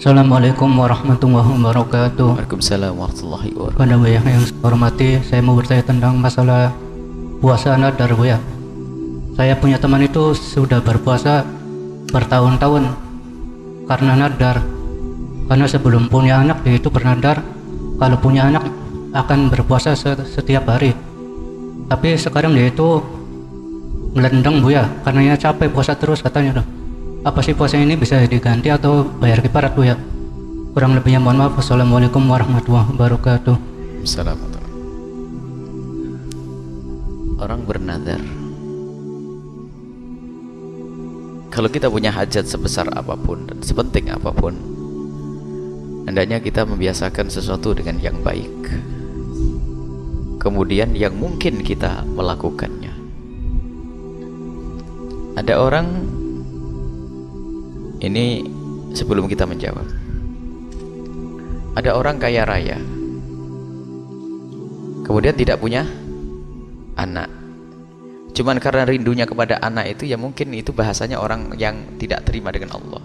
Assalamualaikum warahmatullahi wabarakatuh. Waalaikumsalam warahmatullahi wabarakatuh. Pada Bu ya, yang saya hormati, saya mau bertanya tentang masalah puasa nadar Bu ya. Saya punya teman itu sudah berpuasa bertahun-tahun karena nadar. Karena sebelum punya anak dia itu bernadar kalau punya anak akan berpuasa setiap hari. Tapi sekarang dia itu melendang Bu ya, karenanya capek puasa terus katanya tuh. Apa sih puasa ini bisa diganti atau bayar kifarat Bu ya? Kurang lebihnya mohon maaf. Wassalamualaikum warahmatullahi wabarakatuh. Assalamualaikum. Orang bernadar, kalau kita punya hajat sebesar apapun dan sepenting apapun, hendaknya kita membiasakan sesuatu dengan yang baik, kemudian yang mungkin kita melakukannya. Ada orang, ini sebelum kita menjawab, ada orang kaya raya kemudian tidak punya anak, cuman karena rindunya kepada anak itu, ya mungkin itu bahasanya orang yang tidak terima dengan Allah.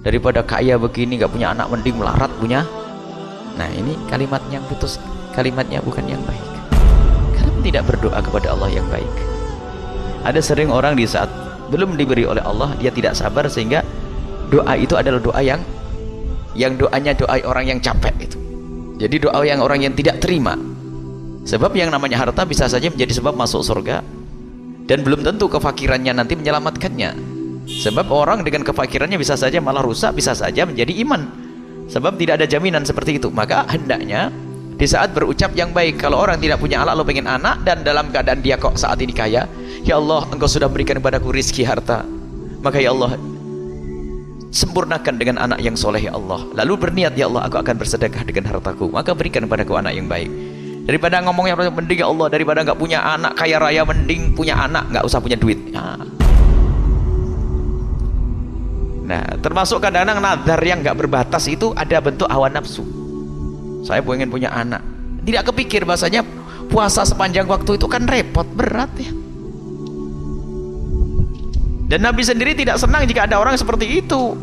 Daripada kaya begini gak punya anak, mending melarat punya. Nah ini kalimat yang putus, kalimatnya bukan yang baik, karena tidak berdoa kepada Allah yang baik. Ada sering orang di saat belum diberi oleh Allah, dia tidak sabar sehingga doa itu adalah doa yang doanya doa orang yang capek itu. Jadi doa yang orang yang tidak terima. Sebab yang namanya harta bisa saja menjadi sebab masuk surga, dan belum tentu kefakirannya nanti menyelamatkannya. Sebab orang dengan kefakirannya bisa saja malah rusak, bisa saja menjadi iman. Sebab tidak ada jaminan seperti itu. Maka hendaknya di saat berucap yang baik. Kalau orang tidak punya anak, lo pengen anak, dan dalam keadaan dia kok saat ini kaya, ya Allah, engkau sudah berikan kepadaku rizki harta, maka ya Allah sempurnakan dengan anak yang soleh ya Allah. Lalu berniat, ya Allah aku akan bersedekah dengan hartaku, maka berikan kepadaku anak yang baik. Daripada ngomongnya mending ya Allah, daripada nggak punya anak kaya raya, mending punya anak nggak usah punya duit. Nah termasuk kadang-kadang nadar yang nggak berbatas itu ada bentuk hawa nafsu. Saya pengen punya anak, tidak kepikir bahasanya puasa sepanjang waktu itu kan repot, berat ya. Dan Nabi sendiri tidak senang jika ada orang seperti itu,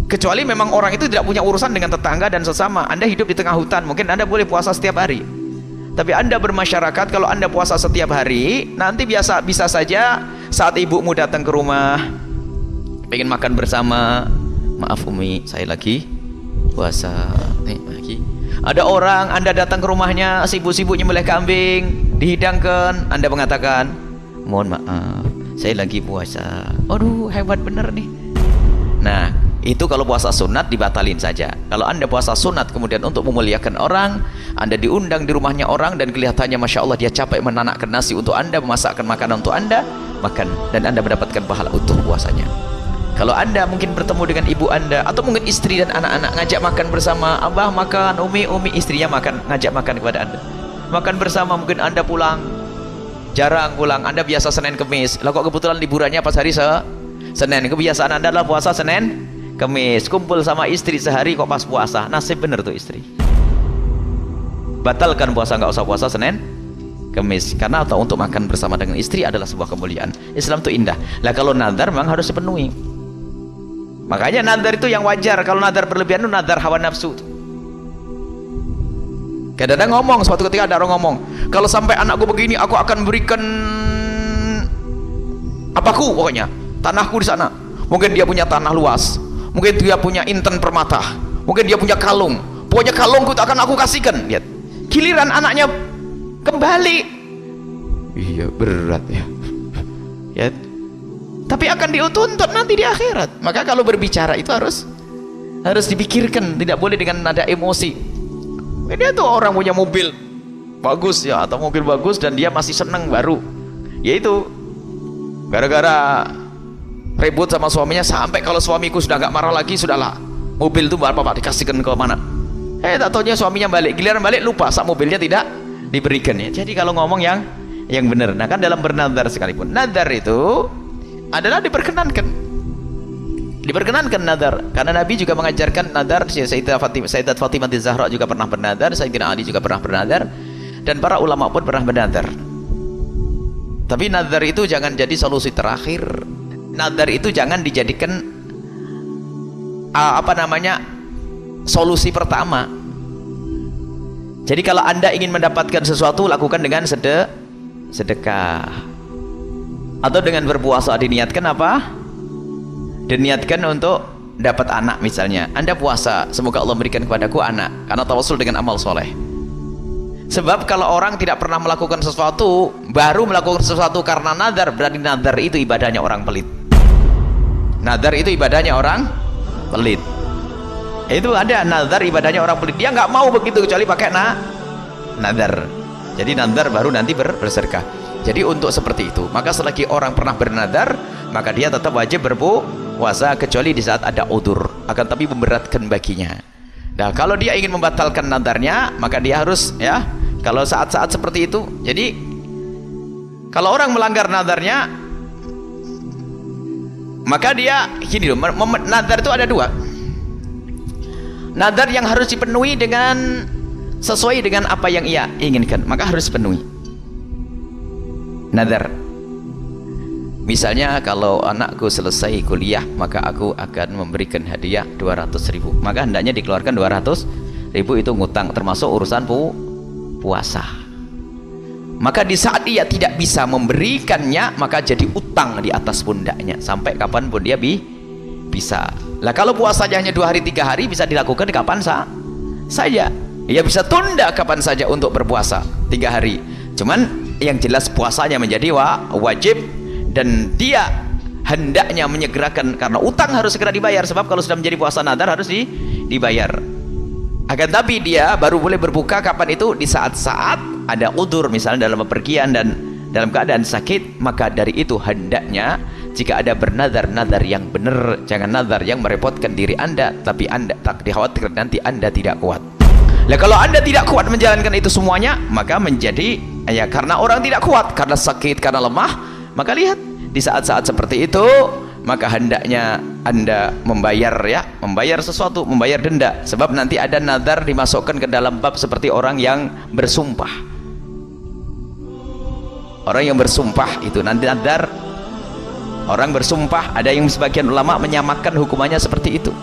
kecuali memang orang itu tidak punya urusan dengan tetangga dan sesama. Anda hidup di tengah hutan, mungkin Anda boleh puasa setiap hari. Tapi Anda bermasyarakat, kalau Anda puasa setiap hari, nanti bisa saja saat ibumu datang ke rumah pengen makan bersama, maaf Umi saya lagi puasa lagi. Ada orang Anda datang ke rumahnya sibuk-sibuk nyembelih kambing, dihidangkan, Anda mengatakan mohon maaf saya lagi puasa. Aduh hebat bener nih. Nah itu kalau puasa sunat dibatalin saja. Kalau Anda puasa sunat kemudian untuk memuliakan orang, Anda diundang di rumahnya orang dan kelihatannya Masya Allah dia capek menanakkan nasi untuk Anda, memasakkan makanan untuk Anda makan, dan Anda mendapatkan pahala utuh puasanya. Kalau Anda mungkin bertemu dengan ibu Anda atau mungkin istri dan anak-anak, ngajak makan bersama, Abah makan, Umi istrinya makan, ngajak makan kepada Anda, makan bersama. Mungkin Anda pulang jarang pulang, Anda biasa Senin Kemis, lah kok kebetulan liburannya pas hari Senin, kebiasaan Anda adalah puasa Senin Kemis, kumpul sama istri sehari kok pas puasa. Nasib bener tuh istri. Batalkan puasa, nggak usah puasa Senin Kemis, karena atau untuk makan bersama dengan istri adalah sebuah kemuliaan. Islam itu indah. Lah kalau nadar memang harus dipenuhi. Makanya nadar itu yang wajar. Kalau nadar berlebihan itu nadar hawa nafsu. Kadang-kadang ngomong, suatu ketika ada orang ngomong, kalau sampai anakku begini aku akan berikan apaku, pokoknya tanahku di sana. Mungkin dia punya tanah luas, mungkin dia punya inten permata, mungkin dia punya kalung, pokoknya kalungku akan aku kasihkan. Lihat, giliran anaknya kembali, iya berat ya, ya. Tapi akan dituntut nanti di akhirat. Maka kalau berbicara itu harus dipikirkan, tidak boleh dengan nada emosi. Dia tuh orang punya mobil bagus ya, atau mobil bagus, dan dia masih seneng baru, yaitu gara-gara ribut sama suaminya, sampai kalau suamiku sudah nggak marah lagi, sudahlah mobil itu bapak dikasihkan ke mana, tak taunya suaminya balik, giliran balik lupa sak mobilnya tidak diberikan ya. Jadi kalau ngomong yang benar. Nah kan dalam bernadar sekalipun, nadar itu adalah diperkenankan nadar, karena Nabi juga mengajarkan nadar. Sayyidat Fatimah Zahra juga pernah bernadar, Sayyidina Ali juga pernah bernadar, dan para ulama pun pernah bernadar. Tapi nadar itu jangan jadi solusi terakhir. Nadar itu jangan dijadikan solusi pertama. Jadi kalau Anda ingin mendapatkan sesuatu, lakukan dengan sedekah. Atau dengan berpuasa, diniatkan apa? Diniatkan untuk dapat anak misalnya. Anda puasa, semoga Allah berikan kepadaku anak, karena tawasul dengan amal soleh. Sebab kalau orang tidak pernah melakukan sesuatu, baru melakukan sesuatu karena nadar, berarti nadar itu ibadahnya orang pelit. Nadar itu ibadahnya orang pelit. Itu ada nadar ibadahnya orang pelit. Dia nggak mau begitu kecuali pakai nadar. Jadi nadar baru nanti bersedekah. Jadi untuk seperti itu, maka selagi orang pernah bernadar, maka dia tetap wajib berpuasa kecuali di saat ada udzur, akan tapi memberatkan baginya. Nah, kalau dia ingin membatalkan nadarnya, maka dia harus ya, kalau saat-saat seperti itu. Jadi kalau orang melanggar nadarnya, maka dia gini loh, nadar itu ada dua. Nadar yang harus dipenuhi dengan sesuai dengan apa yang ia inginkan, maka harus penuhi. Nadar, misalnya kalau anakku selesai kuliah, maka aku akan memberikan hadiah 200.000, maka hendaknya dikeluarkan 200.000 itu ngutang, termasuk urusan puasa. Maka di saat dia tidak bisa memberikannya, maka jadi utang di atas pundaknya sampai kapanpun dia bisa. Lah kalau puasanya hanya 2 hari 3 hari, bisa dilakukan kapan saja. Ia bisa tunda kapan saja untuk berpuasa 3 hari. Cuman yang jelas puasanya menjadi wajib, dan dia hendaknya menyegerakan, karena utang harus segera dibayar. Sebab kalau sudah menjadi puasa nadar harus dibayar. Akan tapi dia baru boleh berbuka kapan itu? Di saat-saat ada udzur, misalnya dalam bepergian dan dalam keadaan sakit. Maka dari itu hendaknya jika ada bernadar-nadar yang benar, jangan nadar yang merepotkan diri Anda, tapi Anda tak dikhawatirkan nanti Anda tidak kuat. Nah, kalau Anda tidak kuat menjalankan itu semuanya, maka menjadi ya karena orang tidak kuat, karena sakit, karena lemah. Maka lihat di saat-saat seperti itu, maka hendaknya Anda membayar sesuatu, membayar denda. Sebab nanti ada nadar dimasukkan ke dalam bab seperti orang yang bersumpah. Orang yang bersumpah itu nanti nadar. Orang bersumpah, ada yang sebagian ulama menyamakan hukumannya seperti itu.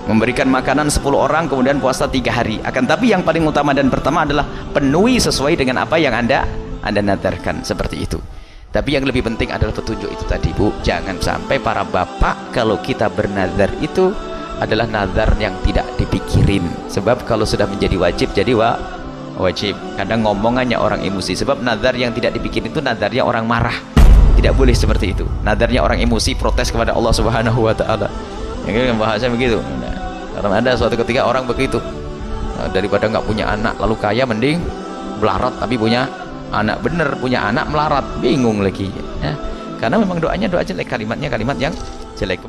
Memberikan makanan 10 orang kemudian puasa 3 hari. Akan tapi yang paling utama dan pertama adalah penuhi sesuai dengan apa yang Anda nadarkan, seperti itu. Tapi yang lebih penting adalah petunjuk itu tadi, Bu. Jangan sampai para bapak kalau kita bernadar itu adalah nadar yang tidak dipikirin. Sebab kalau sudah menjadi wajib, jadi wajib. Kadang ngomongannya orang emosi. Sebab nadar yang tidak dipikirin itu nadarnya orang marah. Tidak boleh seperti itu. Nadarnya orang emosi, protes kepada Allah Subhanahu wa Ta'ala. Yang bahasa begitu. Nah, karena ada suatu ketika orang begitu, daripada nggak punya anak lalu kaya, mending melarat tapi punya anak. Bener, punya anak melarat, bingung lagi ya. Karena memang doanya doa jelek, kalimatnya kalimat yang jelek.